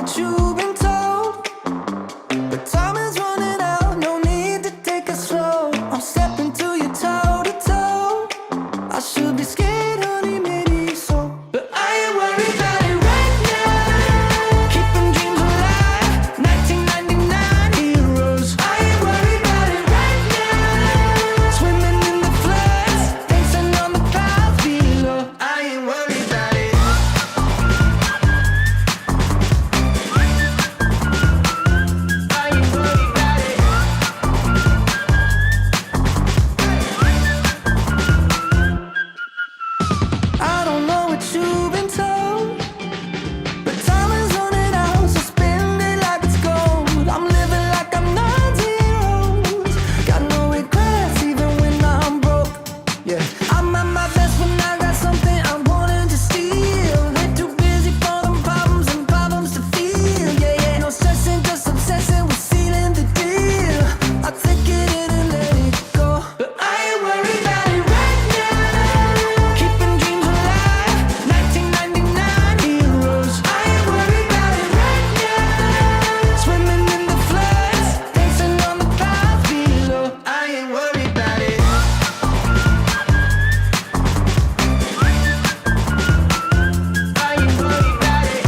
what you've been told, but time is running out, no need to take it slow. I'm stepping to you toe to toe. I should be scared, honey, maybe so, but I ain't worried about it right now. Keeping dreams alive, 1999 heroes. I ain't worried about it right now. Swimming in the floods, dancing on the clouds below. I ain't worried about it. I ain't worried about it. I don't know what you've been told, but time is running out, so spend it like it's gold. I'm living like I'm not zeros. Got no regrets even when I'm broke. Yeah, I'm at my best when I got something I'm wanting to steal. Way too busy for them problems and problems to feel. Yeah, yeah, no stressing, just obsessing with sealing the deal. I take it in and let it go, but I ain't worried about it right now. Keeping dreams alive, 1999 heroes. I ain't worried about it right now. Swimming in the floods, dancing on the clouds below. I ain't worried about it. I ain't worried about it.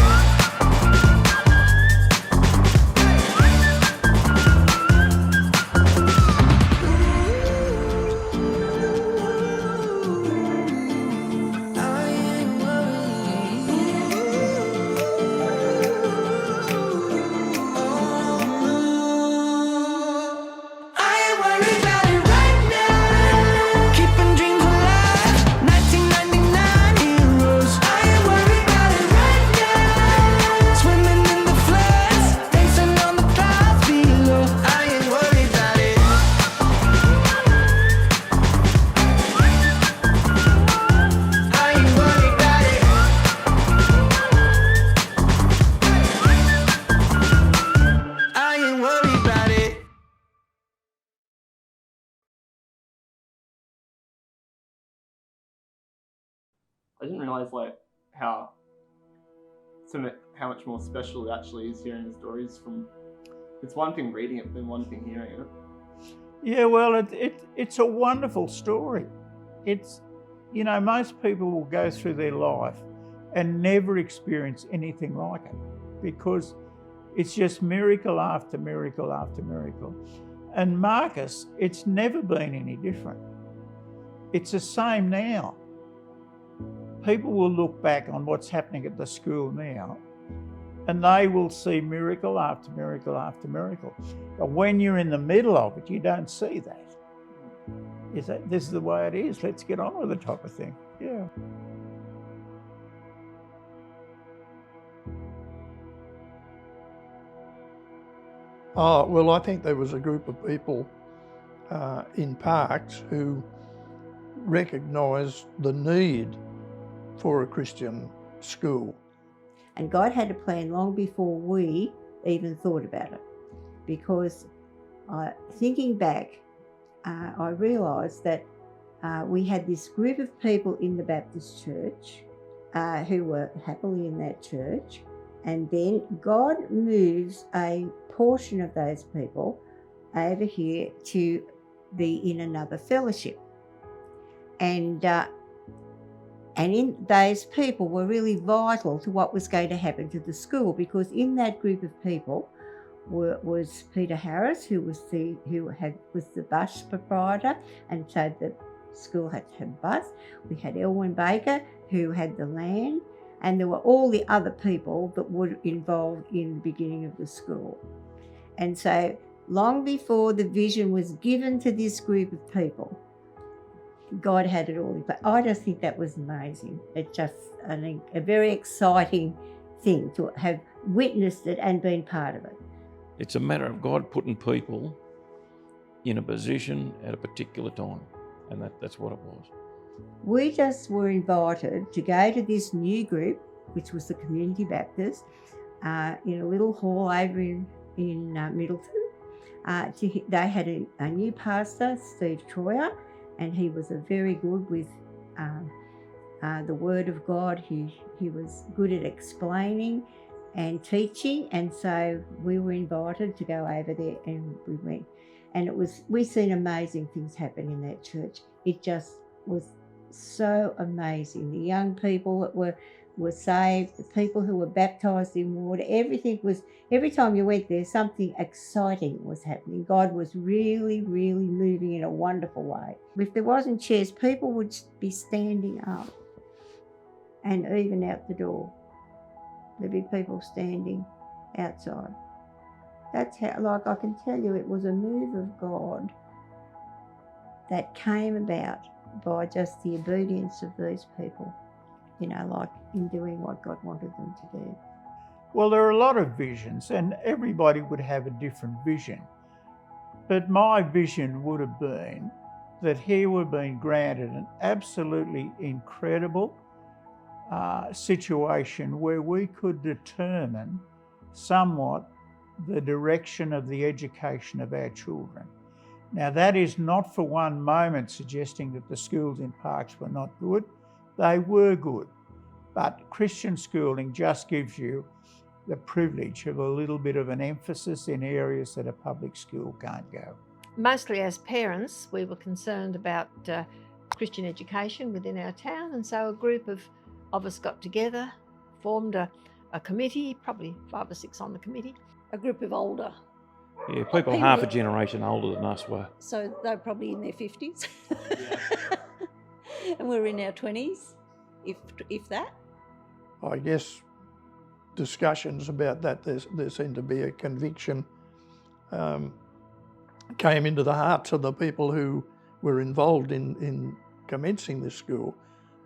I ain't worried about it right now. Keeping dreams alive, 1999 heroes. I ain't worried about it right now. Swimming in the floods, dancing on the clouds below. I ain't worried about it. I ain't worried about it. I ain't worried about it. I didn't realise how much more special it actually is hearing stories from. It's one thing reading it, but then one thing hearing it. Yeah, well, it's a wonderful story. It's, most people will go through their life and never experience anything like it because it's just miracle after miracle after miracle. And Marcus, it's never been any different. It's the same now. People will look back on what's happening at the school now and they will see miracle after miracle after miracle. But when you're in the middle of it, you don't see that. This is the way it is, let's get on with the type of thing. Yeah. Well, I think there was a group of people in Parkes who recognised the need for a Christian school. And God had a plan long before we even thought about it. Because thinking back, I realised that we had this group of people in the Baptist church who were happily in that church, and then God moves a portion of those people over here to be in another fellowship. And in those people were really vital to what was going to happen to the school, because in that group of people was Peter Harris, who was the bus proprietor, and so the school had to have a bus. We had Elwyn Baker, who had the land, and there were all the other people that were involved in the beginning of the school. And so long before the vision was given to this group of people, God had it all in place. I just think that was amazing. It's just, I think, a very exciting thing to have witnessed it and been part of it. It's a matter of God putting people in a position at a particular time, and that's what it was. We just were invited to go to this new group, which was the Community Baptist, in a little hall over in Middleton. They had a new pastor, Steve Troyer, and he was very good with the Word of God. He was good at explaining, and teaching, and so we were invited to go over there, and we went. And we've seen amazing things happen in that church. It just was so amazing. The young people that were saved, the people who were baptised in water, everything was, every time you went there, something exciting was happening. God was really, really moving in a wonderful way. If there wasn't chairs, people would be standing up, and even out the door, there'd be people standing outside. That's how, like I can tell you, it was a move of God that came about by just the obedience of these people, like in doing what God wanted them to do. Well, there are a lot of visions, and everybody would have a different vision. But my vision would have been that here we're being granted an absolutely incredible situation where we could determine somewhat the direction of the education of our children. Now, that is not for one moment suggesting that the schools in Parkes were not good. They were good. But Christian schooling just gives you the privilege of a little bit of an emphasis in areas that a public school can't go. Mostly as parents, we were concerned about Christian education within our town, and so a group of us got together, formed a committee, probably 5 or 6 on the committee. A group of older. Yeah, people half a generation older than us were. So they're probably in their 50s. And we're in our 20s, if that. I guess discussions about that, there seemed to be a conviction came into the hearts of the people who were involved in commencing this school,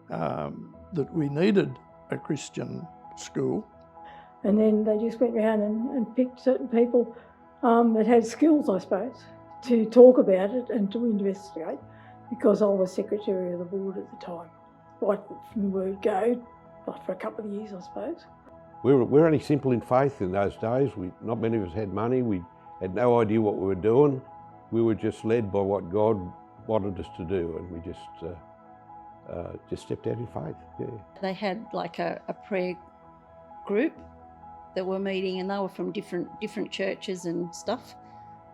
that we needed a Christian school. And then they just went around and picked certain people that had skills, I suppose, to talk about it and to investigate, because I was secretary of the board at the time. Right from the word go, but for a couple of years, I suppose. We were only simple in faith in those days. Not many of us had money. We had no idea what we were doing. We were just led by what God wanted us to do, and we just stepped out in faith. Yeah. They had like a prayer group that were meeting, and they were from different churches and stuff.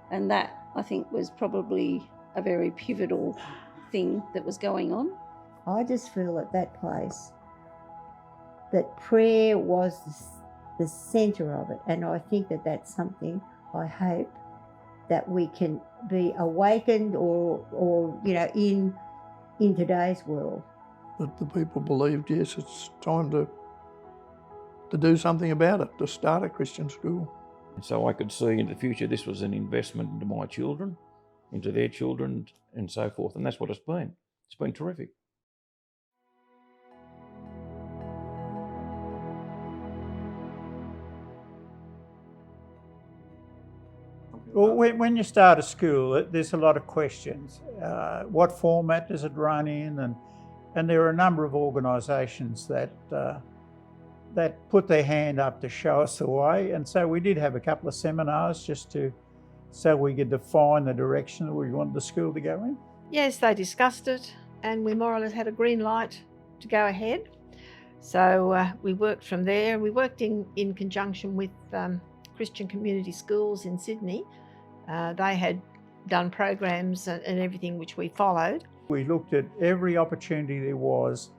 And that, I think, was probably a very pivotal thing that was going on. I just feel at that place that prayer was the centre of it, and I think that that's something I hope that we can be awakened or in today's world. That the people believed, yes, it's time to do something about it, to start a Christian school. So I could see in the future this was an investment into my children, into their children, and so forth. And that's what it's been. It's been terrific. Well, when you start a school, there's a lot of questions. What format does it run in? And there are a number of organisations that put their hand up to show us the way. And so we did have a couple of seminars just so we could define the direction that we wanted the school to go in. Yes, they discussed it, and we more or less had a green light to go ahead. So we worked from there. We worked in conjunction with Christian community schools in Sydney. They had done programs and everything which we followed. We looked at every opportunity there was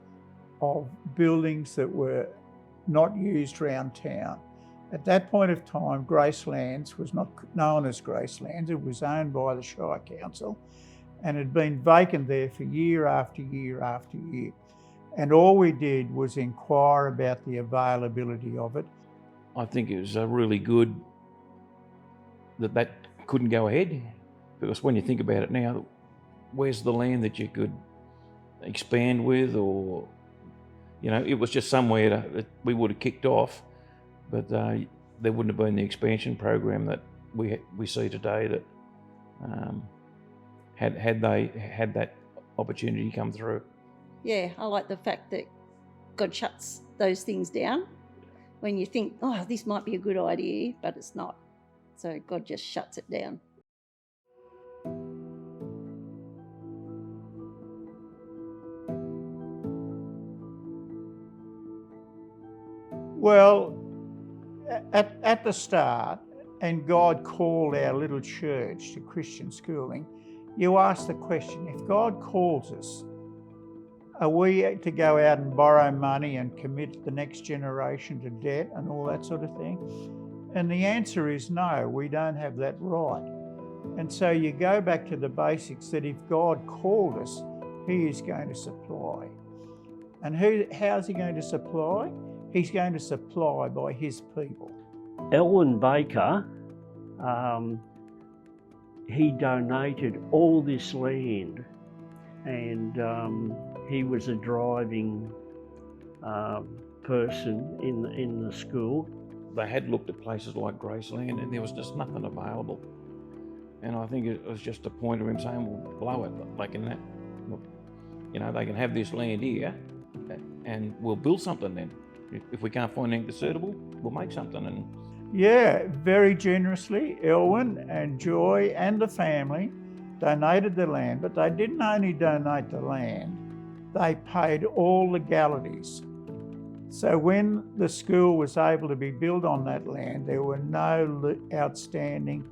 of buildings that were not used around town. At that point of time, Gracelands was not known as Gracelands. It was owned by the Shire Council and had been vacant there for year after year after year. And all we did was inquire about the availability of it. I think it was really good that couldn't go ahead, because when you think about it now, where's the land that you could expand with, or it was just somewhere that we would have kicked off, but there wouldn't have been the expansion program that we see today that had they had that opportunity come through. Yeah, I like the fact that God shuts those things down when you think, oh, this might be a good idea, but it's not. So God just shuts it down. Well, at the start, and God called our little church to Christian schooling, you ask the question, if God calls us, are we to go out and borrow money and commit the next generation to debt and all that sort of thing? And the answer is no, we don't have that right. And so you go back to the basics that if God called us, He is going to supply. And how's He going to supply? He's going to supply by His people. Elwyn Baker, he donated all this land, and he was a driving person in the school. They had looked at places like Graceland and there was just nothing available. And I think it was just a point of him saying, well, blow it. They can they can have this land here and we'll build something then. If we can't find anything suitable, we'll make something. And yeah, very generously, Elwyn and Joy and the family donated the land, but they didn't only donate the land, they paid all legalities. So when the school was able to be built on that land, there were no outstanding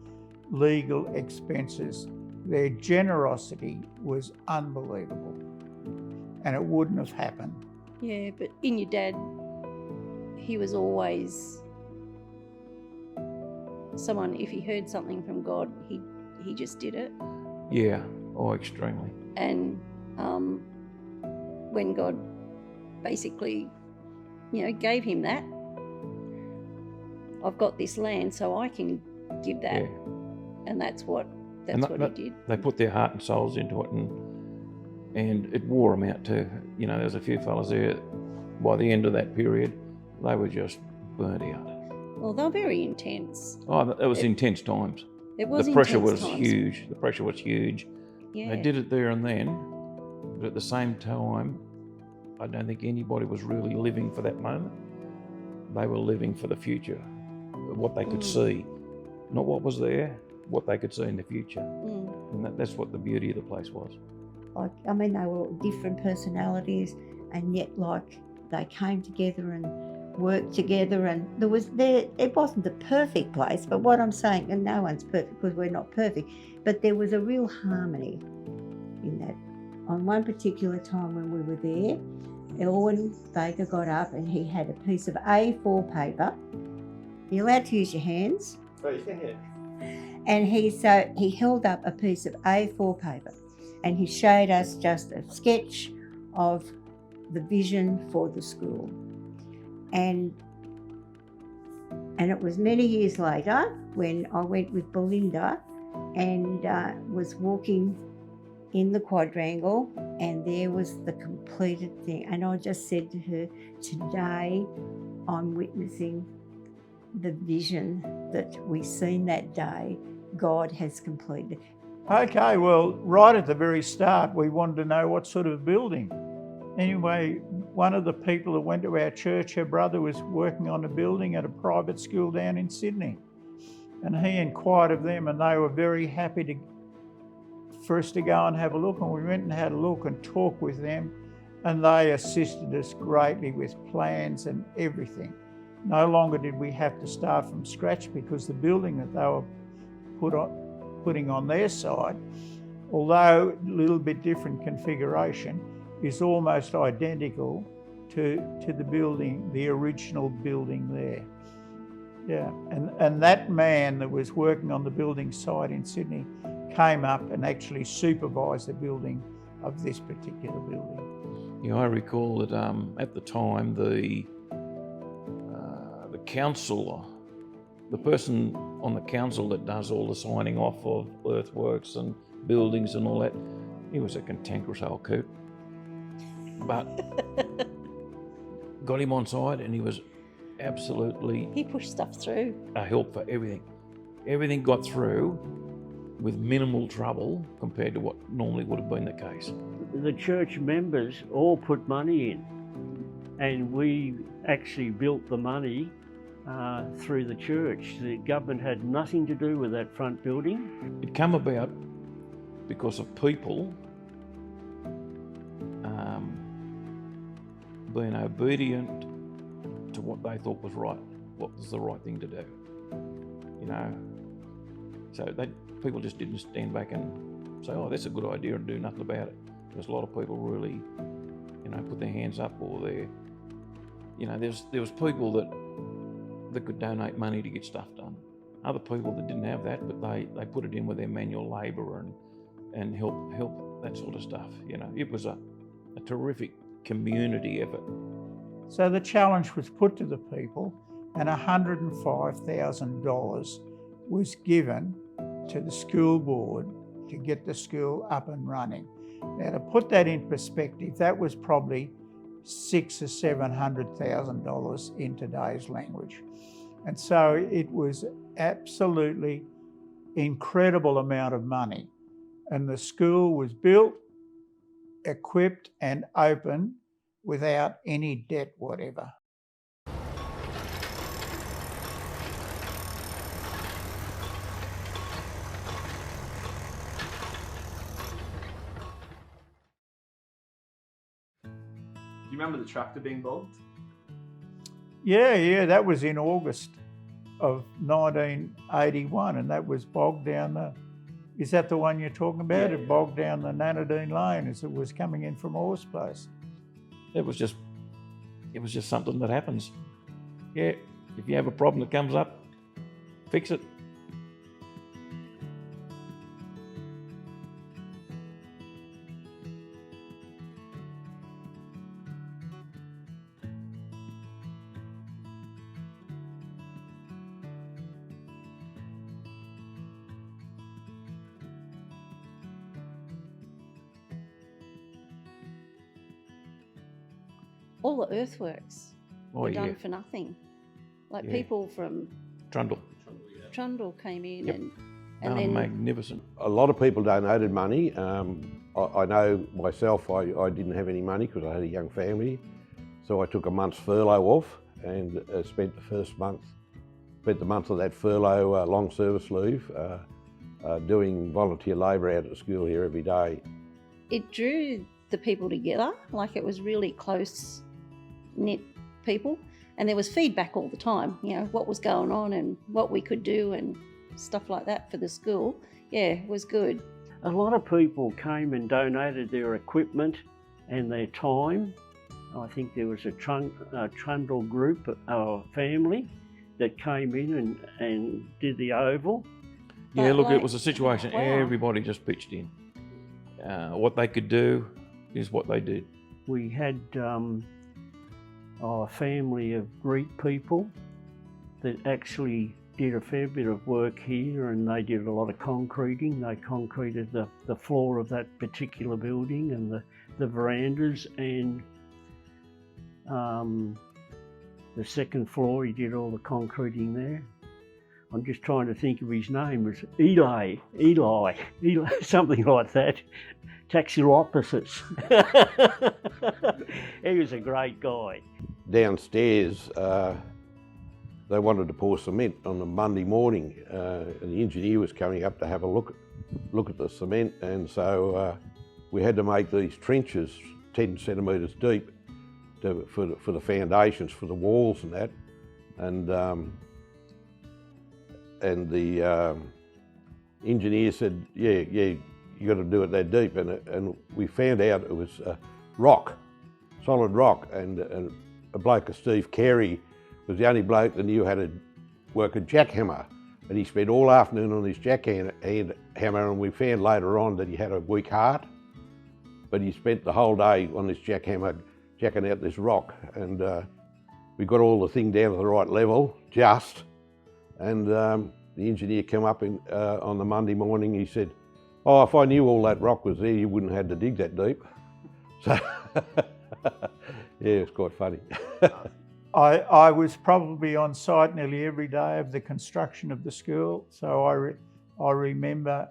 legal expenses. Their generosity was unbelievable, and it wouldn't have happened. Yeah, but in your dad, he was always someone, if he heard something from God, he just did it. yeah, extremely. And when God basically, gave him that, I've got this land so I can give that. Yeah. And that's what he did. They put their heart and souls into it, and it wore them out too. There was a few fellas there, by the end of that period, they were just burnt out. Well, they were very intense. Oh, it was intense times. It was the pressure intense was times. huge. The pressure was huge. Yeah. They did it there and then, but at the same time, I don't think anybody was really living for that moment. They were living for the future, what they could see, not what was there, what they could see in the future. And that's what the beauty of the place was. They were all different personalities, and yet they came together and worked together, and it wasn't the perfect place, but what I'm saying, and no one's perfect because we're not perfect, but there was a real harmony in that. On one particular time when we were there, Elwyn Baker got up and he had a piece of A4 paper. You're allowed to use your hands. And he held up a piece of A4 paper and he showed us just a sketch of the vision for the school. And it was many years later when I went with Belinda and was walking in the quadrangle, and there was the completed thing. And I just said to her, today I'm witnessing the vision that we seen that day. God has completed. Okay, well, right at the very start, we wanted to know what sort of building. Anyway, one of the people that went to our church, her brother was working on a building at a private school down in Sydney. And he inquired of them, and they were very happy for us to go and have a look. And we went and had a look and talked with them, and they assisted us greatly with plans and everything. No longer did we have to start from scratch, because the building that they were putting on their side, although a little bit different configuration, is almost identical to the building, the original building there. Yeah, and that man that was working on the building site in Sydney came up and actually supervised the building of this particular building. I recall that at the time the councillor, the person on the council that does all the signing off of earthworks and buildings and all that, he was a cantankerous old coot. But got him on side and he was absolutely... He pushed stuff through. A help for everything. Everything got through with minimal trouble compared to what normally would have been the case. The church members all put money in, and we actually built the money through the church. The government had nothing to do with that front building. It came about because of people being obedient to what they thought was right. what was the right thing to do, you know. So people just didn't stand back and say, oh, that's a good idea, and do nothing about it. Because a lot of people really, you know, put their hands up, or there was people that could donate money to get stuff done. Other people that didn't have that, but they put it in with their manual labour and help that sort of stuff. You know, it was a terrific community effort. So the challenge was put to the people, and $105,000 was given to the school board to get the school up and running. Now, to put that in perspective, that was probably $600,000 or $700,000 in today's language. And so it was absolutely incredible amount of money. And the school was built, equipped and open without any debt whatever. Do you remember the tractor being bogged? Yeah, that was in August of 1981, and that was bogged down is that the one you're talking about? Yeah. It bogged down the Nanadine Lane as it was coming in from Orr's Place. It was just something that happens. Yeah, if you have a problem that comes up, fix it. All the earthworks were done for nothing. Like people from Trundle. Trundle came in Yep. and then Magnificent. A lot of people donated money. I know myself, I didn't have any money because I had a young family. So I took a month's furlough off and spent the month of that furlough, long service leave, doing volunteer labour out at the school here every day. it drew the people together. Like, it was really close knit people, and there was feedback all the time, you know, what was going on and what we could do and stuff like that for the school. Yeah, it was good. A lot of people came and donated their equipment and their time. I think there was a Trundle group, a family, that came in and did the oval. Yeah, But look, like, it was a situation, wow. everybody just pitched in. What they could do is what they did. We had a family of Greek people that actually did a fair bit of work here, and they did a lot of concreting. They concreted the floor of that particular building and the verandas, and the second floor, he did all the concreting there. I'm just trying to think of his name. It was Eli, something like that. Taxiloposis. He was a great guy. Downstairs, they wanted to pour cement on a Monday morning, and the engineer was coming up to have a look at the cement, and so we had to make these trenches 10 centimetres deep for the foundations, for the walls and that, and the engineer said, yeah, you got to do it that deep, and we found out it was rock, solid rock, and a bloke, Steve Carey, was the only bloke that knew how to work a jackhammer, and he spent all afternoon on his jackhammer, and we found later on that he had a weak heart, but he spent the whole day on this jackhammer jacking out this rock, and we got all the thing down to the right level, just, and the engineer came up on the Monday morning. He said, "Oh, if I knew all that rock was there, you wouldn't have had to dig that deep." So, yeah, it's quite funny. I was probably on site nearly every day of the construction of the school, so I remember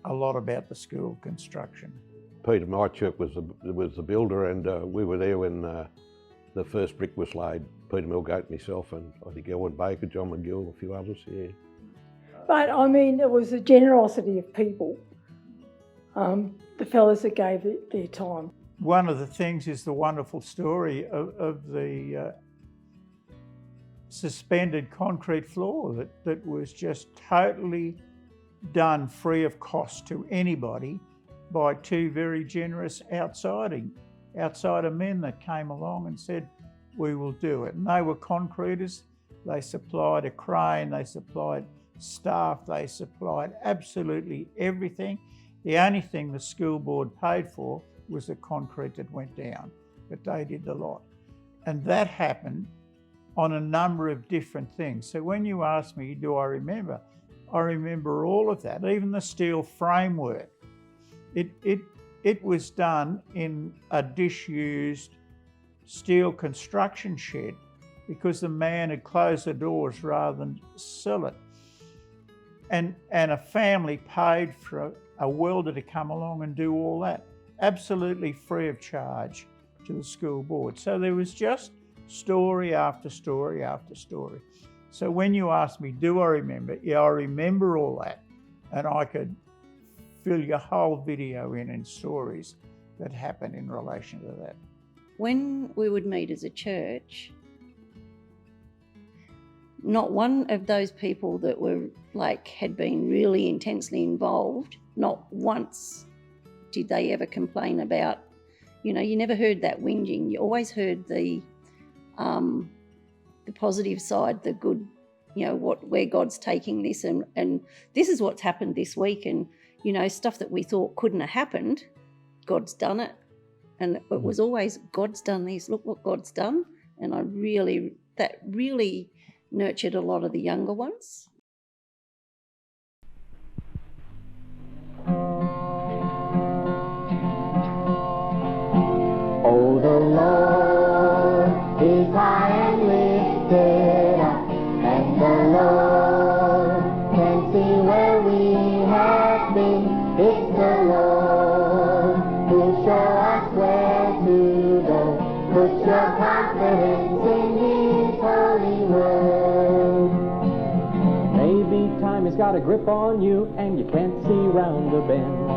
a lot about the school construction. Peter Mychuk was the builder, and we were there when the first brick was laid. Peter Milgate, myself, and I think Elwyn Baker, John McGill, a few others, yeah. But I mean, it was the generosity of people, the fellas that gave their time. One of the things is the wonderful story of the suspended concrete floor that was just totally done free of cost to anybody by two very generous outsider men that came along and said, we will do it. And they were concreters. They supplied a crane, they supplied staff, they supplied absolutely everything. The only thing the school board paid for was the concrete that went down, but they did the lot. And that happened on a number of different things. So when you ask me, do I remember all of that, even the steel framework. It was done in a disused steel construction shed because the man had closed the doors rather than sell it. And a family paid for a welder to come along and do all that, absolutely free of charge to the school board. So there was just story after story after story. So when you ask me, do I remember? Yeah, I remember all that. And I could fill your whole video in stories that happened in relation to that. When we would meet as a church, not one of those people that were had been really intensely involved, not once did they ever complain about, you never heard that whinging. You always heard the positive side, the good, where God's taking this, and this is what's happened this week, and stuff that we thought couldn't have happened, God's done it. And it was always, God's done this, look what God's done. And that really nurtured a lot of the younger ones. Oh, the Lord is high and lifted up, and the Lord can see where we have been. It's the Lord who show us where to go. Put your confidence in His holy word. Maybe time has got a grip on you and you can't see round the bend.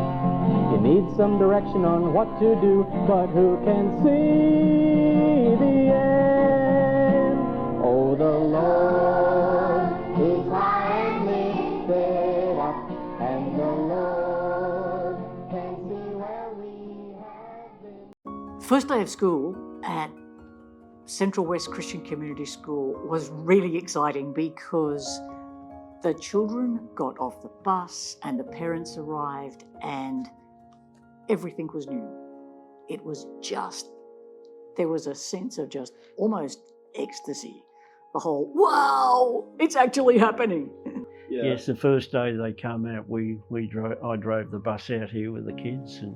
You need some direction on what to do, but who can see the end? Oh, the Lord is high and lifted up, and the Lord can see where we have been. First day of school at Central West Christian Community School was really exciting because the children got off the bus and the parents arrived and everything was new. It was there was a sense of just almost ecstasy. The whole, wow, it's actually happening. Yeah. Yes, the first day they come out, I drove the bus out here with the kids, and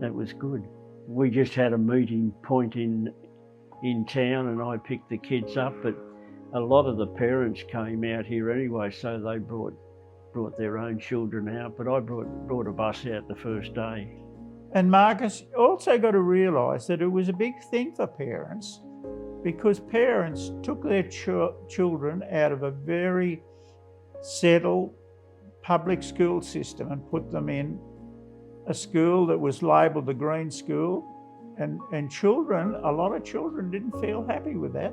that was good. We just had a meeting point in town, and I picked the kids up, but a lot of the parents came out here anyway, so they brought their own children out, but I brought a bus out the first day. And Marcus, you also got to realise that it was a big thing for parents, because parents took their children out of a very settled public school system and put them in a school that was labelled the green school, and a lot of children didn't feel happy with that.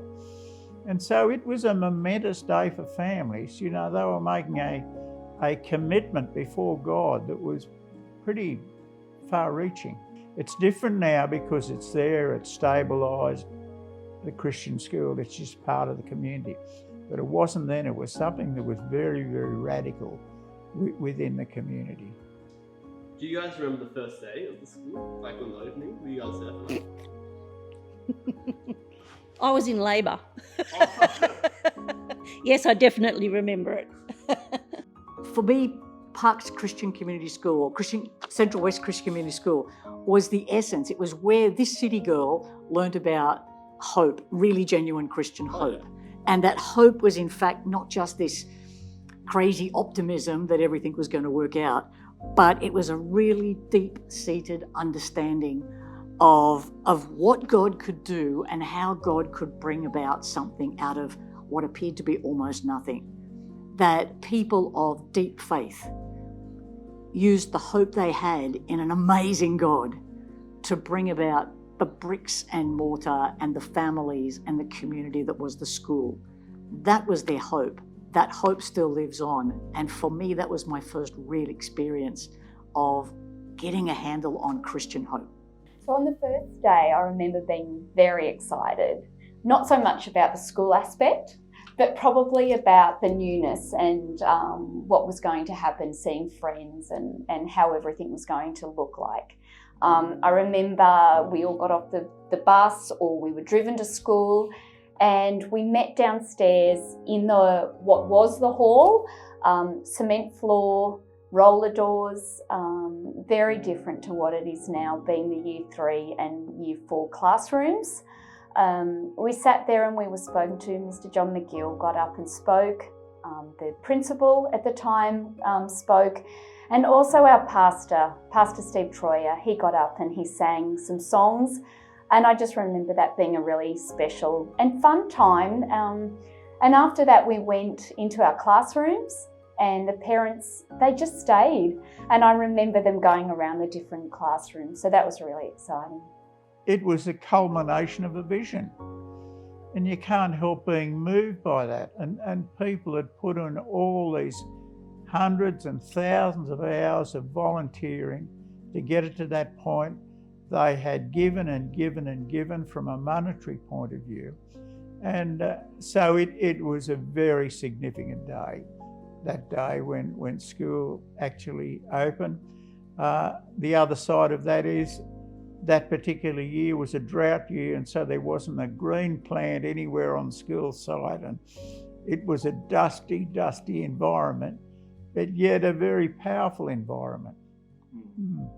And so it was a momentous day for families. They were making a commitment before God that was pretty far-reaching. It's different now because it's there, it's stabilised, the Christian school, it's just part of the community. But it wasn't then, it was something that was very, very radical within the community. Do you guys remember the first day of the school, like on the opening? Were you guys there? I was in labour. Yes, I definitely remember it. For me, Parks Christian Community School, or Central West Christian Community School, was the essence. It was where this city girl learnt about hope, really genuine Christian hope. Oh, yeah. And that hope was in fact not just this crazy optimism that everything was going to work out, but it was a really deep-seated understanding of what God could do and how God could bring about something out of what appeared to be almost nothing. That people of deep faith used the hope they had in an amazing God to bring about the bricks and mortar and the families and the community that was the school. that was their hope. That hope still lives on. And for me, that was my first real experience of getting a handle on Christian hope. So on the first day, I remember being very excited, not so much about the school aspect, but probably about the newness and what was going to happen, seeing friends and how everything was going to look like. I remember we all got off the bus, or we were driven to school, and we met downstairs in what was the hall, cement floor, roller doors, very different to what it is now, being the Year 3 and Year 4 classrooms. We sat there and we were spoken to. Mr. John McGill got up and spoke. The principal at the time spoke. And also our pastor, Pastor Steve Troyer, he got up and he sang some songs. And I just remember that being a really special and fun time. And after that, we went into our classrooms, and the parents, they just stayed. And I remember them going around the different classrooms. So that was really exciting. It was a culmination of a vision. And you can't help being moved by that. And people had put in all these hundreds and thousands of hours of volunteering to get it to that point. They had given and given and given from a monetary point of view. And so it was a very significant day, that day when school actually opened. The other side of that is that particular year was a drought year, and so there wasn't a green plant anywhere on the school site, and it was a dusty environment, but yet a very powerful environment. Mm.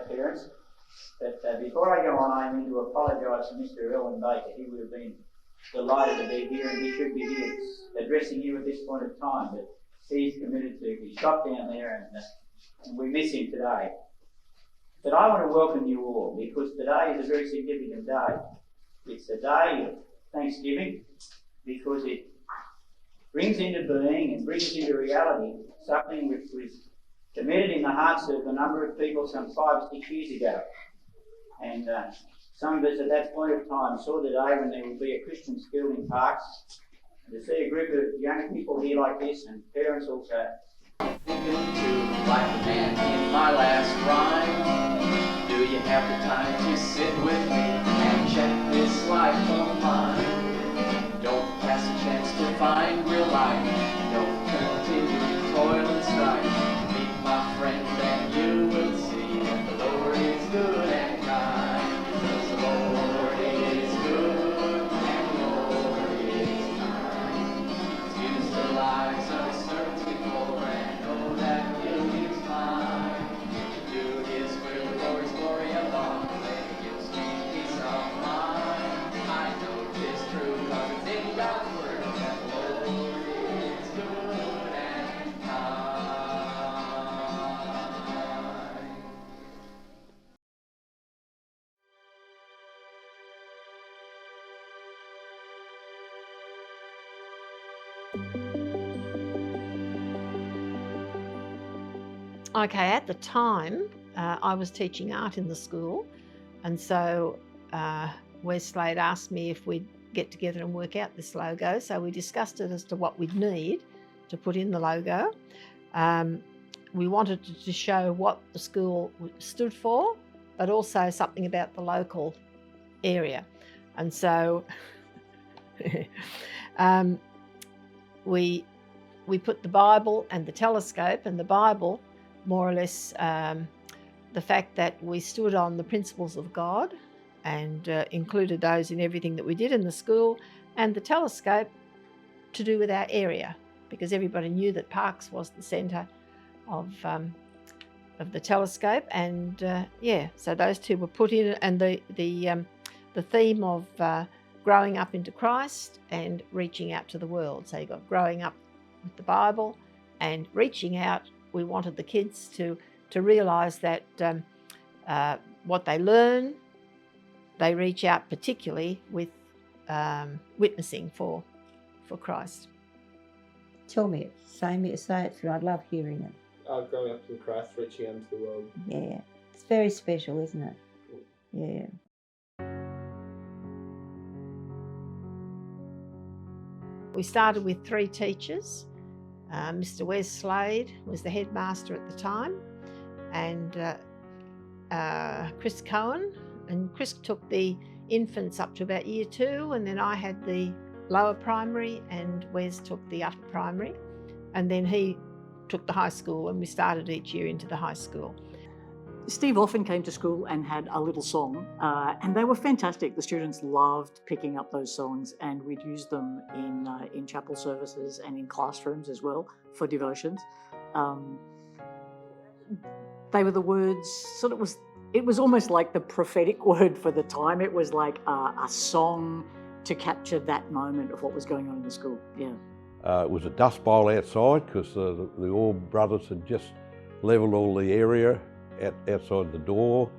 Parents, but before I go on, I need to apologise to Mr. Erwin Baker. He would have been delighted to be here, and he should be here addressing you at this point of time, but he's committed to his shop down there, and we miss him today. But I want to welcome you all, because today is a very significant day. It's a day of Thanksgiving, because it brings into being and brings into reality something which was committed in the hearts of a number of people some 5 or 6 years ago. And some of us at that point of time saw the day when there would be a Christian school in Parks. And to see a group of young people here like this, and parents also. To like the man in my last rhyme, do you have the time to sit with me and check this life of mine? Don't pass a chance to find real life, don't continue to toil and strive. My friend, and you will see that the Lord is good and kind. Because the Lord is good and the Lord is kind. He's used the lives of his servants before, and know that he'll use mine. To do his will for his glory along the way, gives me peace of mind. I know it is true, because it's in God's word that the Lord is good and kind. Okay, at the time, I was teaching art in the school, and so Wes Slade asked me if we'd get together and work out this logo. So we discussed it as to what we'd need to put in the logo. We wanted to show what the school stood for, but also something about the local area. And so we put the Bible and the telescope, and the Bible, more or less, the fact that we stood on the principles of God and included those in everything that we did in the school, and the telescope to do with our area, because everybody knew that Parks was the centre of the telescope, and so those two were put in, and the theme of growing up into Christ and reaching out to the world. So you got growing up with the Bible and reaching out. We wanted the kids to realise that what they learn, they reach out particularly with witnessing for Christ. Tell me it. Say it through. I'd love hearing it. Growing up in Christ, reaching out into the world. Yeah. It's very special, isn't it? Yeah. We started with 3 teachers. Mr. Wes Slade was the headmaster at the time, and Chris Cohen. And Chris took the infants up to about year 2, and then I had the lower primary, and Wes took the upper primary, and then he took the high school, and we started each year into the high school. Steve often came to school and had a little song, and they were fantastic. The students loved picking up those songs, and we'd use them in chapel services and in classrooms as well for devotions. They were the words, it was almost like the prophetic word for the time. It was like a song to capture that moment of what was going on in the school. Yeah. It was a dust bowl outside because the All Brothers had just levelled all the area outside the door.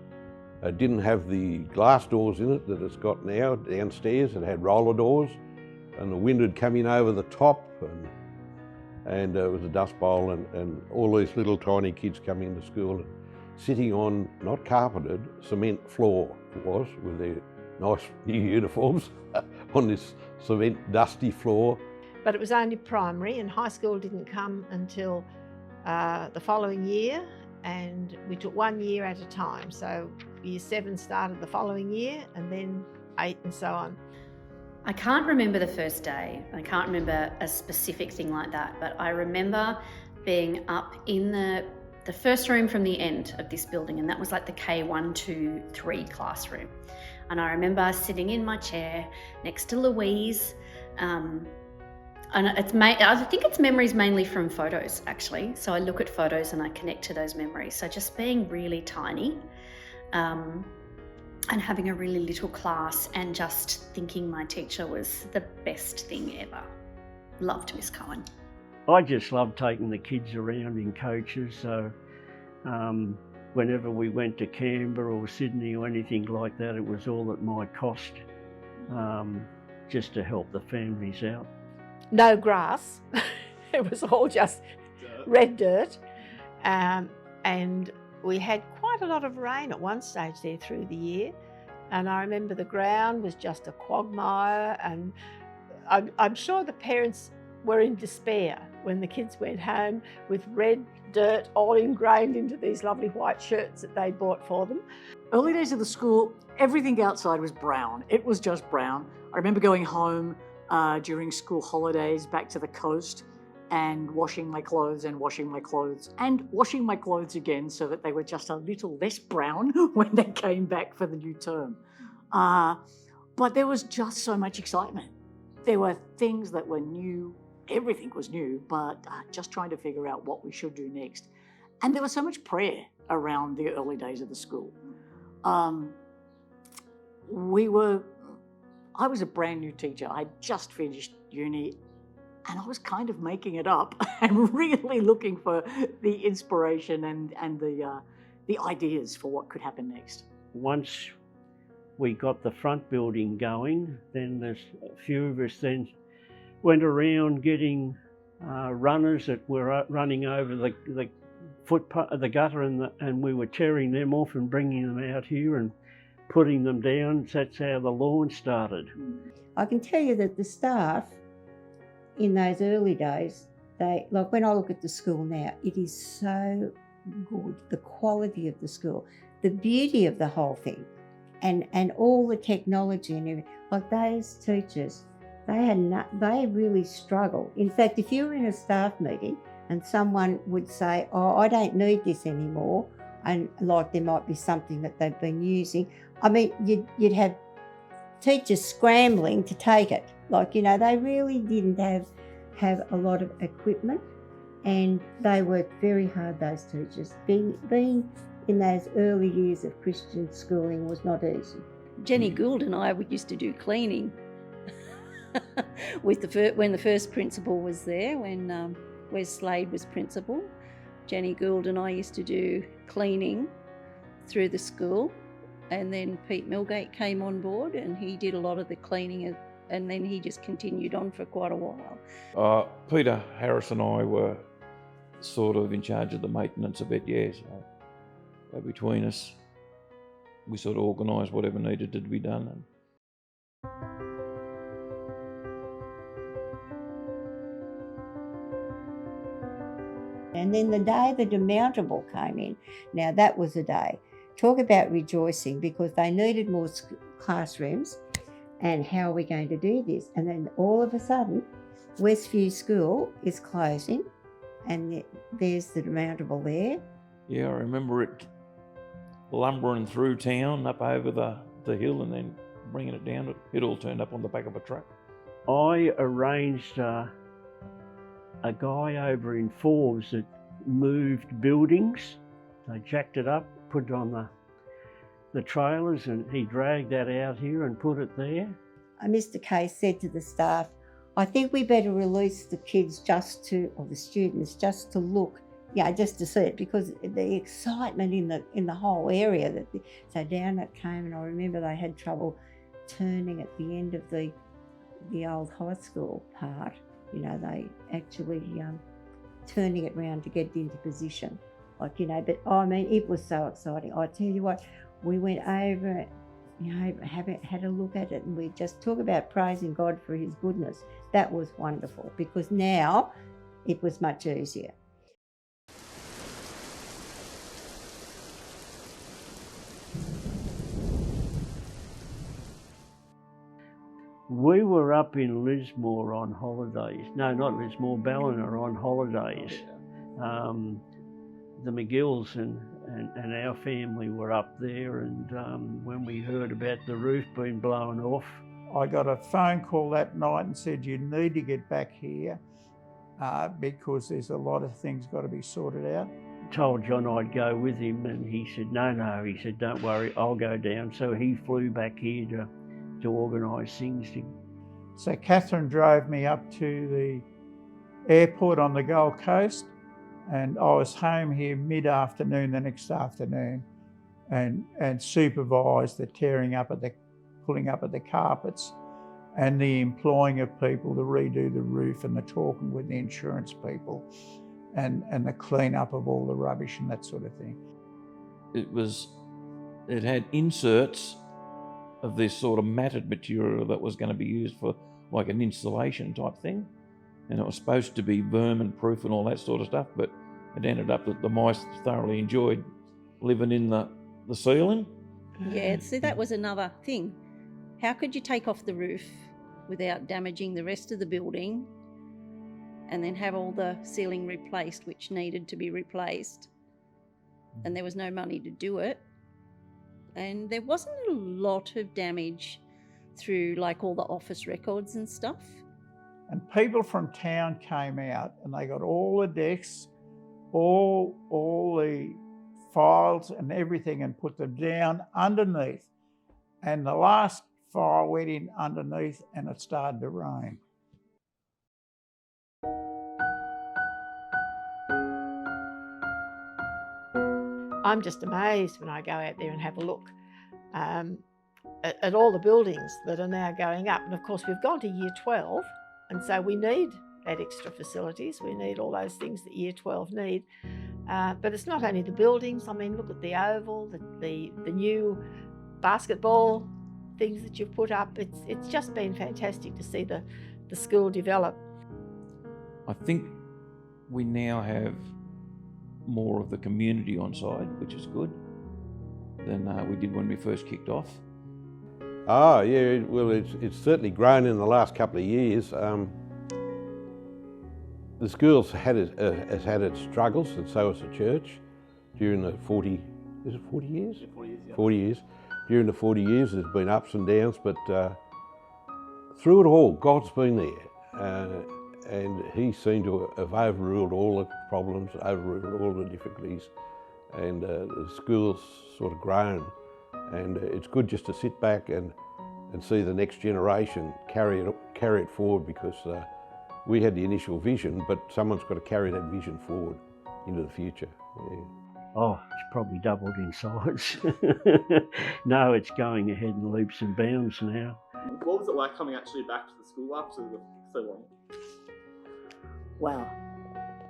It didn't have the glass doors in it that it's got now downstairs. It had roller doors, and the wind had come in over the top, and it was a dust bowl, and all these little tiny kids coming into school, sitting on, not carpeted, cement floor it was, with their nice new uniforms on this cement dusty floor. But it was only primary, and high school didn't come until the following year, and we took 1 year at a time. So year 7 started the following year, and then 8 and so on. I can't remember the first day. I can't remember a specific thing like that, but I remember being up in the first room from the end of this building, and that was like the K1, 2, 3 classroom. And I remember sitting in my chair next to Louise, and I think it's memories mainly from photos, actually. So I look at photos and I connect to those memories. So just being really tiny, and having a really little class, and just thinking my teacher was the best thing ever. Loved Miss Cohen. I just loved taking the kids around in coaches. So whenever we went to Canberra or Sydney or anything like that, it was all at my cost, just to help the families out. No grass. It was all just red dirt. And we had quite a lot of rain at one stage there through the year. And I remember the ground was just a quagmire, and I'm sure the parents were in despair when the kids went home with red dirt all ingrained into these lovely white shirts that they bought for them. Early days of the school, everything outside was brown. It was just brown. I remember going home during school holidays back to the coast and washing my clothes and washing my clothes and washing my clothes again so that they were just a little less brown when they came back for the new term. But there was just so much excitement. There were things that were new. Everything was new, but just trying to figure out what we should do next. And there was so much prayer around the early days of the school. I was a brand new teacher. I just finished uni, and I was kind of making it up and really looking for the inspiration and the ideas for what could happen next. Once we got the front building going, then there's a few of us then went around getting runners that were running over the footpath, the gutter, and we were tearing them off and bringing them out here and putting them down. So that's how the lawn started. I can tell you that the staff in those early days, like when I look at the school now, it is so good. The quality of the school, the beauty of the whole thing, and all the technology and everything. Like those teachers, they really struggle. In fact, if you were in a staff meeting and someone would say, "Oh, I don't need this anymore," and like there might be something that they've been using, I mean, you'd have teachers scrambling to take it. Like, they really didn't have a lot of equipment, And they worked very hard, those teachers. Being in those early years of Christian schooling was not easy. Jenny Gould and I used to do cleaning with when the first principal was there, when Wes Slade was principal. Jenny Gould and I used to do cleaning through the school, and then Pete Milgate came on board and he did a lot of the cleaning, and then he just continued on for quite a while. Peter Harris and I were sort of in charge of the maintenance a bit, yeah. So between us, we sort of organised whatever needed to be done. And then the day the demountable came in, now that was a day. Talk about rejoicing, because they needed more classrooms, and how are we going to do this? And then all of a sudden, Westview School is closing, and there's the demountable there. Yeah, I remember it lumbering through town, up over the hill, and then bringing it down. It all turned up on the back of a truck. I arranged a guy over in Forbes that moved buildings. They jacked it up, put it on the trailers, and he dragged that out here and put it there. Mr. Kay said to the staff, I think we better release the kids or the students just to look, just to see it, because the excitement in the whole area. So down it came, and I remember they had trouble turning at the end of the old high school part. They actually turning it round to get it into position. But I mean, it was so exciting. I tell you what, we went over, had a look at it, and we just talk about praising God for his goodness. That was wonderful, because now it was much easier. We were up in Lismore on holidays. No, not Lismore, Ballina on holidays. The McGills and our family were up there, and when we heard about the roof being blown off. I got a phone call that night and said, you need to get back here because there's a lot of things got to be sorted out. Told John I'd go with him, and he said, no, he said, don't worry, I'll go down. So he flew back here to organise things. So Catherine drove me up to the airport on the Gold Coast, and I was home here mid-afternoon the next afternoon, and supervised the pulling up of the carpets and the employing of people to redo the roof, and the talking with the insurance people, and the clean up of all the rubbish and that sort of thing. It had inserts of this sort of matted material that was going to be used for like an insulation type thing, and it was supposed to be vermin proof and all that sort of stuff, but it ended up that the mice thoroughly enjoyed living in the ceiling. Yeah, see, that was another thing. How could you take off the roof without damaging the rest of the building, and then have all the ceiling replaced, which needed to be replaced, and there was no money to do it? And there wasn't a lot of damage through like all the office records and stuff. And people from town came out, and they got all the desks, all the files and everything, and put them down underneath. And the last file went in underneath, and it started to rain. I'm just amazed when I go out there and have a look at all the buildings that are now going up. And of course, we've gone to year 12, and so we need that extra facilities. We need all those things that year 12 need. But it's not only the buildings. I mean, look at the oval, the new basketball things that you've put up. It's just been fantastic to see the school develop. I think we now have more of the community on side, which is good, than we did when we first kicked off. Oh yeah, well it's certainly grown in the last couple of years. The school's has had its struggles, and so has the church during the 40 years? 40 years, yeah. 40 years. During the 40 years there's been ups and downs, but through it all, God's been there. and he seemed to have overruled all the problems, overruled all the difficulties, and the school's sort of grown. And it's good just to sit back and see the next generation carry it forward, because we had the initial vision, but someone's got to carry that vision forward into the future. Yeah. Oh, it's probably doubled in size. No, it's going ahead in leaps and bounds now. What was it like coming actually back to the school after so long? Wow.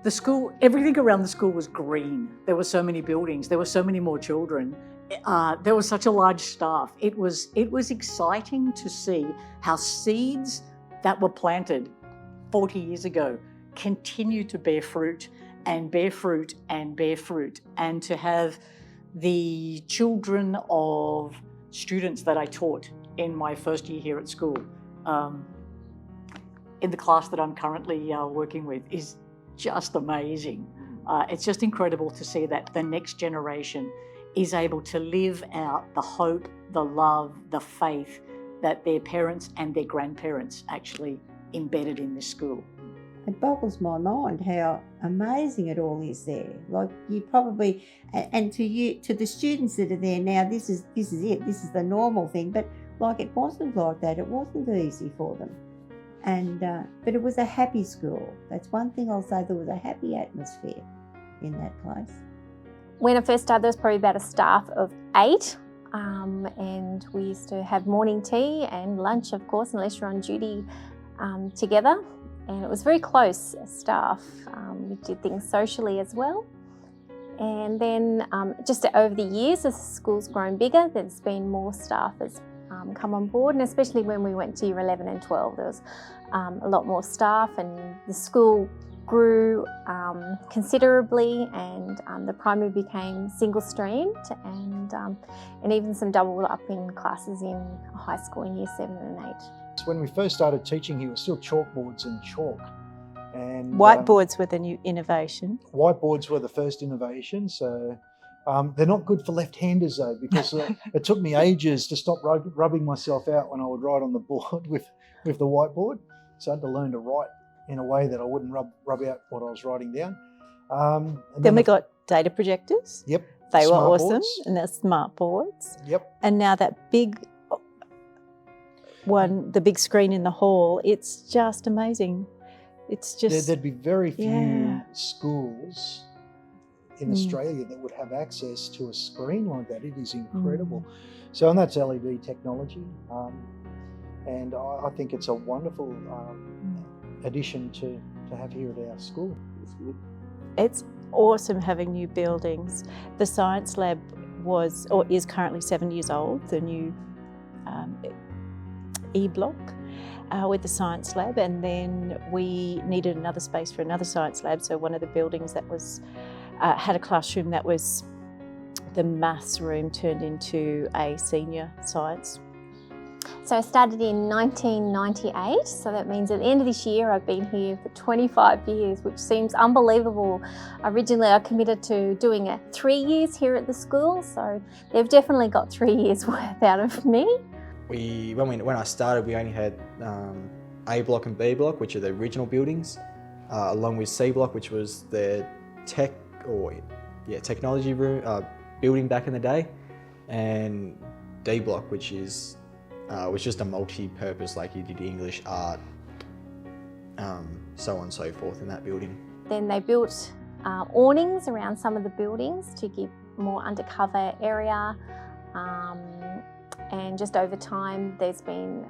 The school, everything around the school was green. There were so many buildings. There were so many more children. There was such a large staff. It was exciting to see how seeds that were planted 40 years ago continue to bear fruit and bear fruit and bear fruit. And to have the children of students that I taught in my first year here at school, in the class that I'm currently working with, is just amazing. It's just incredible to see that the next generation is able to live out the hope, the love, the faith that their parents and their grandparents actually embedded in this school. It boggles my mind how amazing it all is there. Like, you probably, and to the students that are there now, this is it. This is the normal thing. But like, it wasn't like that. It wasn't easy for them. And but it was a happy school. That's one thing I'll say. There was a happy atmosphere in that place. When I first started, there was probably about a staff of 8, and we used to have morning tea and lunch, of course, unless you're on duty together. And it was very close staff. We did things socially as well. And then just over the years, as the school's grown bigger, there's been more staff that's come on board, and especially when we went to year 11 and 12, there was a lot more staff, and the school grew considerably, and the primary became single-streamed, and even some doubled up in classes in high school in year 7 and 8. When we first started teaching here, it was still chalkboards and chalk. And whiteboards were the new innovation. Whiteboards were the first innovation, so they're not good for left-handers though, because it took me ages to stop rubbing myself out when I would write on the board with the whiteboard. So I had to learn to write in a way that I wouldn't rub out what I was writing down. And then we got data projectors. Yep. They were Smart awesome, boards. and they're smart boards. Yep. And now that big one, the big screen in the hall, it's just amazing. It's just... There'd be very few Yeah. schools in Australia that would have access to a screen like that. It is incredible. So, and that's LED technology. And I think it's a wonderful addition to have here at our school. It's awesome having new buildings. The science lab was, or is currently 7 years old, the new E-block with the science lab, and then we needed another space for another science lab. So one of the buildings that was had a classroom that was the maths room turned into a senior science. So I started in 1998, so that means at the end of this year I've been here for 25 years, which seems unbelievable. Originally I committed to doing 3 years here at the school, so they've definitely got 3 years worth out of me. When I started, we only had A block and B block, which are the original buildings, along with C block, which was the technology room building back in the day, and D block, which is was just a multi-purpose, like you did English, art, so on and so forth in that building. Then they built awnings around some of the buildings to give more undercover area. And just over time, there's been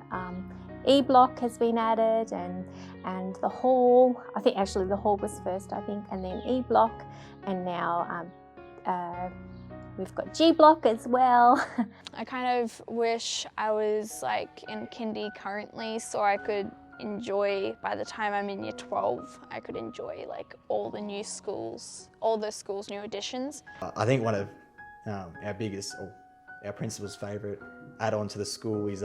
E-block has been added, and the hall. I think actually the hall was first, and then E-block, and now we've got G-block as well. I kind of wish I was like in kindy currently, so I could enjoy, by the time I'm in year 12, I could enjoy like all the new schools, all the schools' new additions. I think one of our biggest, or our principal's favourite add-on to the school is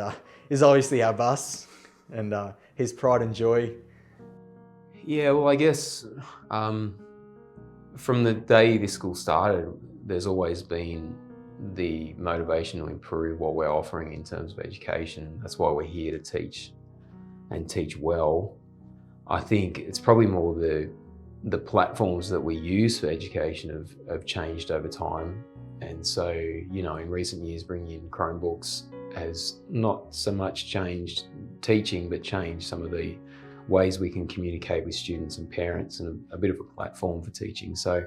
obviously our bus, and his pride and joy. Yeah, well, I guess from the day this school started, there's always been the motivation to improve what we're offering in terms of education. That's why we're here to teach, and teach well. I think it's probably more the platforms that we use for education have changed over time. And so, you know, in recent years, bringing in Chromebooks has not so much changed teaching, but changed some of the ways we can communicate with students and parents, and a bit of a platform for teaching. So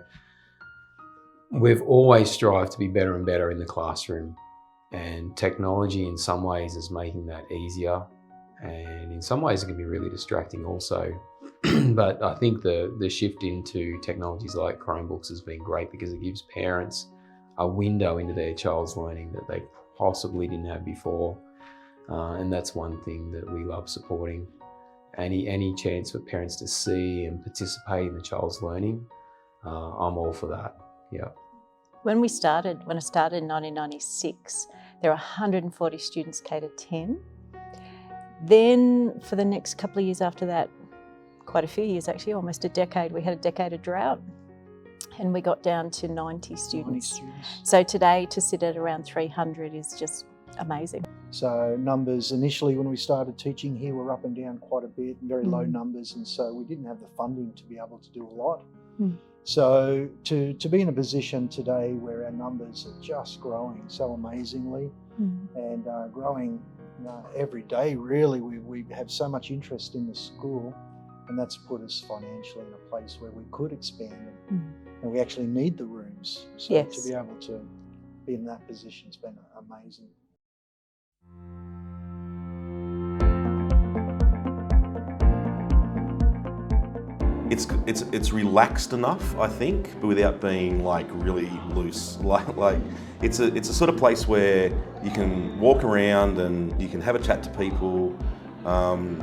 we've always strived to be better and better in the classroom, and technology in some ways is making that easier, and in some ways it can be really distracting also. But I think the shift into technologies like Chromebooks has been great because it gives parents a window into their child's learning that they possibly didn't have before. And that's one thing that we love supporting. Any chance for parents to see and participate in the child's learning, I'm all for that, yeah. When I started in 1996, there were 140 students K-10. Then for the next couple of years after that, quite a few years actually, almost a decade, we had a decade of drought and we got down to 90 students. So today to sit at around 300 is just amazing. So numbers initially when we started teaching here were up and down quite a bit, very low numbers, and so we didn't have the funding to be able to do a lot. So to be in a position today where our numbers are just growing so amazingly and growing every day really, we have so much interest in the school, and that's put us financially in a place where we could expand and we actually need the rooms. So Yes. to be able to be in that position has been amazing. It's relaxed enough, I think, but without being like really loose. Like it's a sort of place where you can walk around and you can have a chat to people,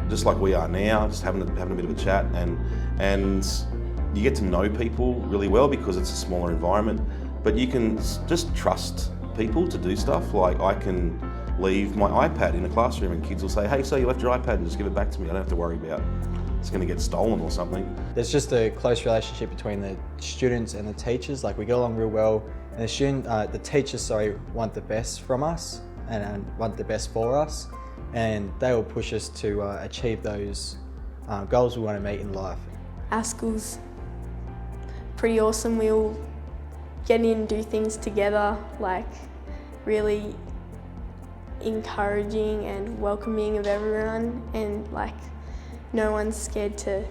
just like we are now, just having a bit of a chat, and you get to know people really well because it's a smaller environment. But you can just trust people to do stuff. Like I can leave my iPad in a classroom and kids will say, "Hey, so you left your iPad," and just give it back to me. I don't have to worry about it's going to get stolen or something. There's just a close relationship between the students and the teachers. Like we get along real well, and the teachers want the best from us and want the best for us, and they will push us to achieve those goals we want to meet in life. Our school's pretty awesome. We all get in and do things together, like really encouraging and welcoming of everyone, and like no one's scared to,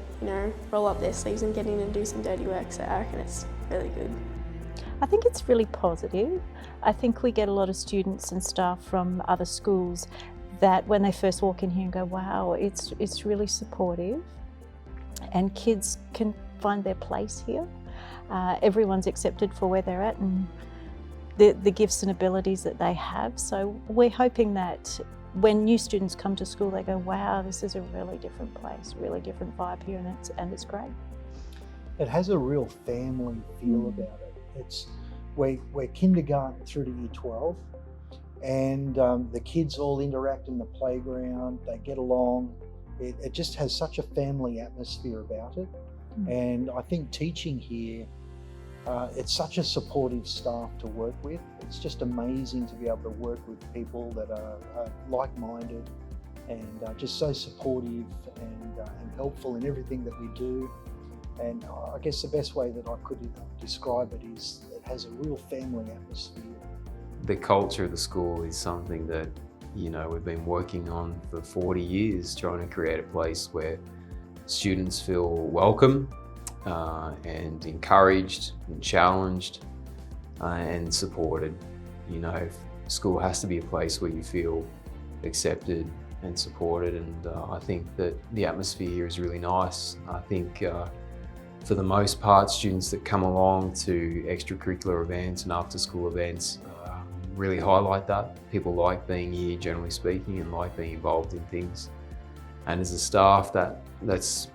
roll up their sleeves and get in and do some dirty work, so I reckon it's really good. I think it's really positive. I think we get a lot of students and staff from other schools that when they first walk in here and go, wow, it's really supportive, and kids can find their place here. Everyone's accepted for where they're at and the gifts and abilities that they have. So we're hoping that when new students come to school, they go, wow, this is a really different place, really different vibe here, and it's great. It has a real family feel about it. We're kindergarten through to year 12, and the kids all interact in the playground, they get along. It just has such a family atmosphere about it. And I think teaching here, it's such a supportive staff to work with. It's just amazing to be able to work with people that are like-minded and just so supportive and helpful in everything that we do. And I guess the best way that I could describe it is it has a real family atmosphere. The culture of the school is something that, we've been working on for 40 years, trying to create a place where students feel welcome and encouraged and challenged and supported. School has to be a place where you feel accepted and supported, and I think that the atmosphere here is really nice. I think for the most part, students that come along to extracurricular events and after school events really highlight that. People like being here, generally speaking, and like being involved in things. And as a staff, that's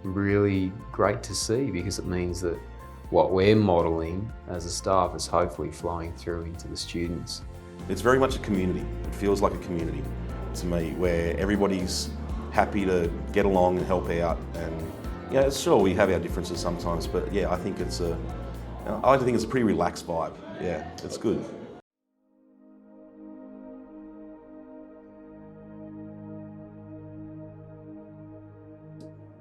really great to see, because it means that what we're modelling as a staff is hopefully flowing through into the students. It's very much a community. It feels like a community to me, where everybody's happy to get along and help out. And sure, we have our differences sometimes, but yeah, I think it's a pretty relaxed vibe. Yeah, it's good.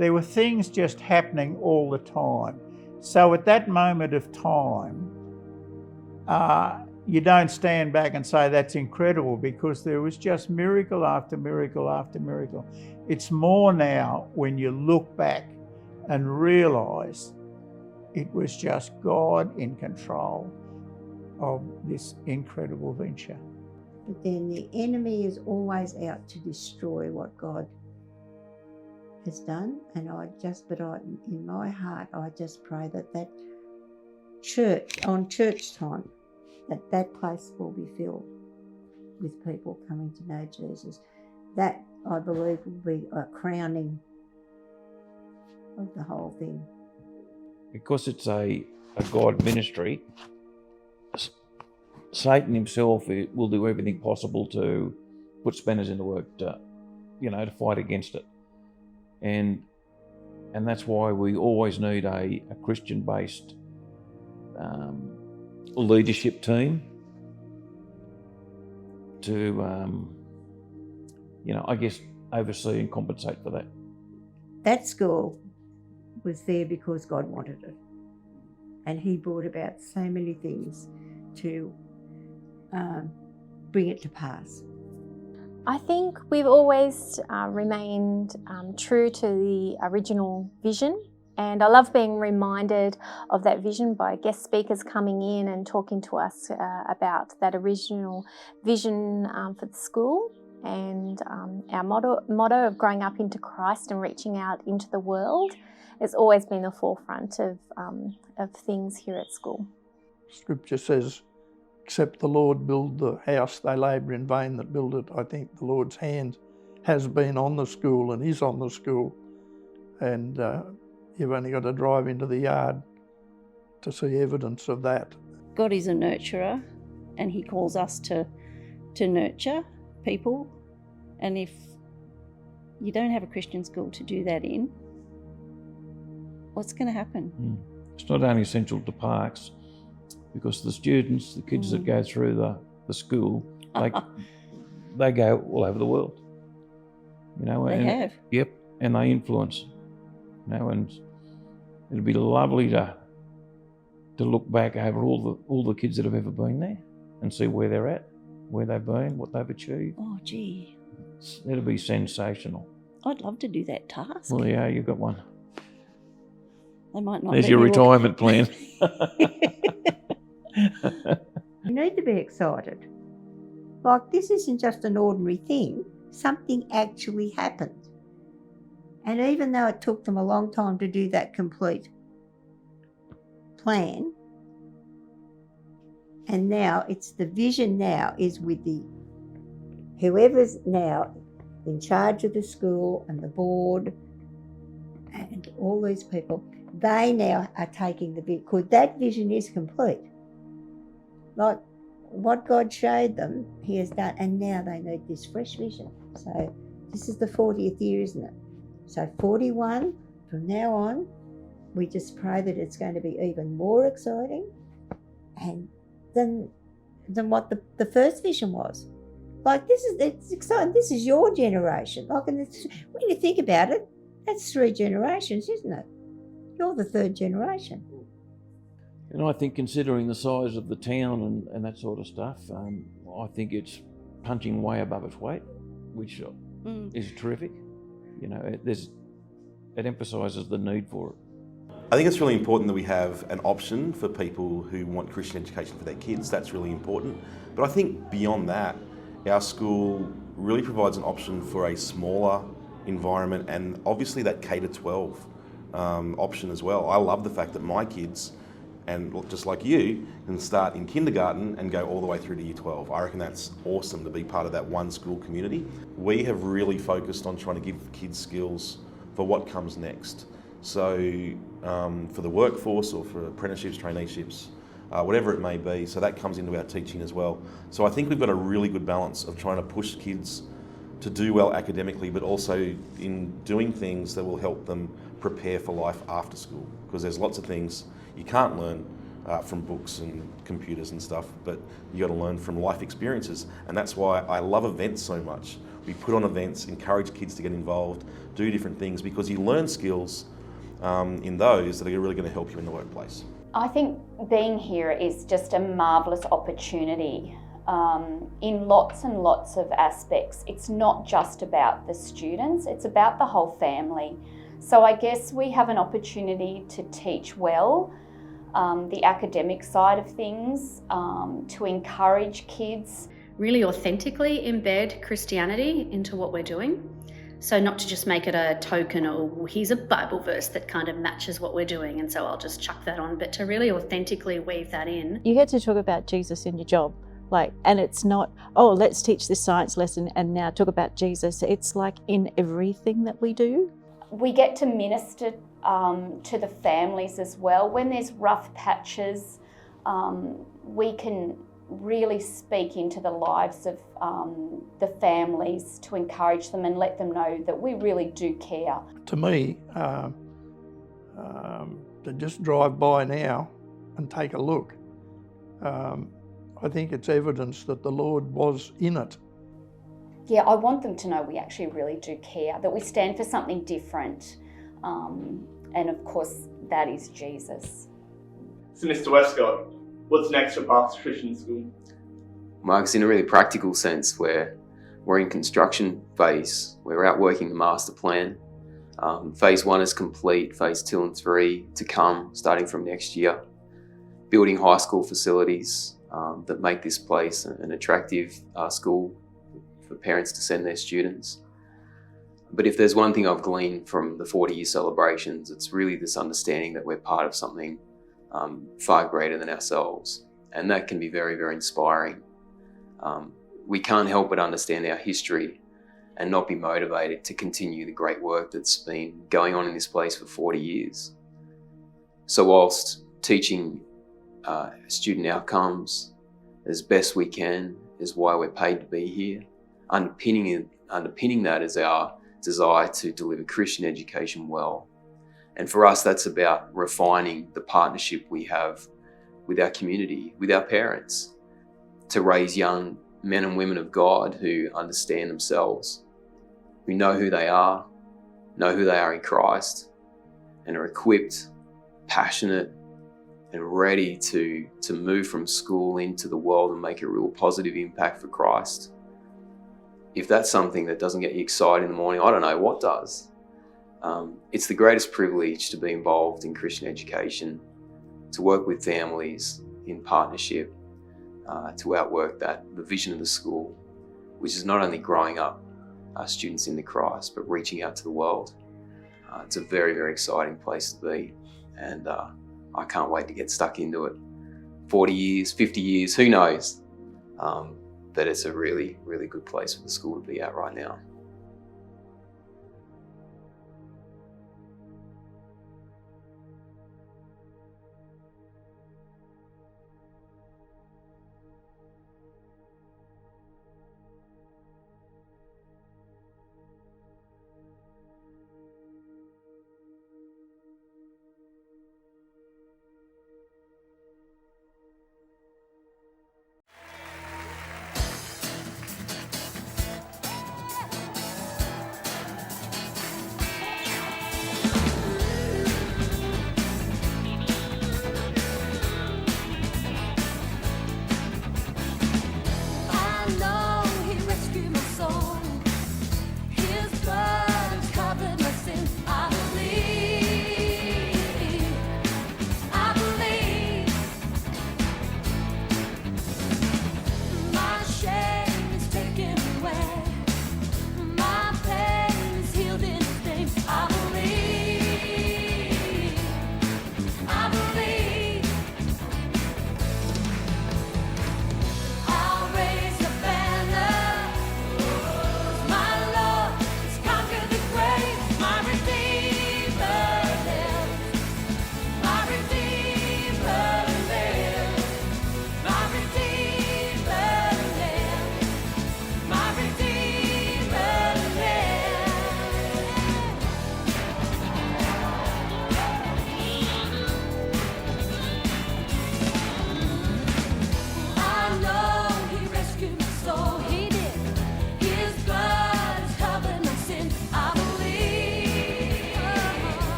There were things just happening all the time. So at that moment of time, you don't stand back and say that's incredible, because there was just miracle after miracle after miracle. It's more now when you look back and realise it was just God in control of this incredible venture. But then the enemy is always out to destroy what God has done, and in my heart, I just pray that church, on church time, that place will be filled with people coming to know Jesus. That, I believe, will be a crowning of the whole thing. Because it's a God ministry, Satan himself will do everything possible to put spanners in the work to fight against it. And that's why we always need a Christian-based leadership team to, I guess, oversee and compensate for that. That school was there because God wanted it. And he brought about so many things to bring it to pass. I think we've always remained true to the original vision, and I love being reminded of that vision by guest speakers coming in and talking to us about that original vision for the school, and our motto of growing up into Christ and reaching out into the world has always been the forefront of things here at school. Scripture says, except the Lord build the house, they labour in vain that build it. I think the Lord's hand has been on the school and is on the school, and you've only got to drive into the yard to see evidence of that. God is a nurturer, and he calls us to nurture people, and if you don't have a Christian school to do that in, what's going to happen? It's not only essential to Parks, because the students, the kids that go through the school, they go all over the world. They have. Yep, and they influence. And it'd be lovely to look back over all the kids that have ever been there and see where they're at, where they've been, what they've achieved. Oh, gee. It'll be sensational. I'd love to do that task. Well, yeah, you've got one. They might not. There's your retirement plan. You need to be excited. Like, this isn't just an ordinary thing. Something actually happened. And even though it took them a long time to do that complete plan, and now it's the vision now is with whoever's now in charge of the school and the board and all these people, they now are taking the vision, because that vision is complete. Like what God showed them, he has done, and now they need this fresh vision. So this is the 40th year, isn't it? So 41, from now on, we just pray that it's going to be even more exciting and than what the first vision was. Like, it's exciting. This is your generation. Like, and when you think about it, that's 3 generations, isn't it? You're the 3rd generation. And I think, considering the size of the town and that sort of stuff, I think it's punching way above its weight, which is terrific. It emphasises the need for it. I think it's really important that we have an option for people who want Christian education for their kids. That's really important. But I think beyond that, our school really provides an option for a smaller environment, and obviously that K-12 option as well. I love the fact that my kids, and just like you, can start in kindergarten and go all the way through to year 12. I reckon that's awesome to be part of that one school community. We have really focused on trying to give kids skills for what comes next. So for the workforce or for apprenticeships, traineeships, whatever it may be, so that comes into our teaching as well. So I think we've got a really good balance of trying to push kids to do well academically, but also in doing things that will help them prepare for life after school, because there's lots of things you can't learn from books and computers and stuff, but you got to learn from life experiences, and that's why I love events so much. We put on events, encourage kids to get involved, do different things, because you learn skills in those that are really going to help you in the workplace. I think being here is just a marvellous opportunity in lots and lots of aspects. It's not just about the students, it's about the whole family. So I guess we have an opportunity to teach well, the academic side of things, to encourage kids. Really authentically embed Christianity into what we're doing. So not to just make it a token or well, here's a Bible verse that kind of matches what we're doing and so I'll just chuck that on, but to really authentically weave that in. You get to talk about Jesus in your job, and it's not, oh, let's teach this science lesson and now talk about Jesus. It's like in everything that we do. We get to minister to the families as well. When there's rough patches, we can really speak into the lives of the families to encourage them and let them know that we really do care. To me, to just drive by now and take a look, I think it's evidence that the Lord was in it. Yeah, I want them to know we actually really do care, that we stand for something different, and of course that is Jesus. So Mr. Westcott, what's next for Parks Christian School? Mark's in a really practical sense where we're in construction phase. We're out working the master plan. Phase 1 is complete, phase 2 and 3 to come starting from next year. Building high school facilities that make this place an attractive school for parents to send their students. But if there's one thing I've gleaned from the 40-year celebrations, it's really this understanding that we're part of something far greater than ourselves. And that can be very, very inspiring. We can't help but understand our history and not be motivated to continue the great work that's been going on in this place for 40 years. So whilst teaching student outcomes as best we can is why we're paid to be here, underpinning that is our desire to deliver Christian education well. And for us, that's about refining the partnership we have with our community, with our parents, to raise young men and women of God who understand themselves, who know who they are in Christ, and are equipped, passionate, and ready to move from school into the world and make a real positive impact for Christ. If that's something that doesn't get you excited in the morning, I don't know what does. It's the greatest privilege to be involved in Christian education, to work with families in partnership, to outwork the vision of the school, which is not only growing up students into Christ, but reaching out to the world. It's a very, very exciting place to be, and I can't wait to get stuck into it. 40 years, 50 years, who knows? But it's a really, really good place for the school to be at right now.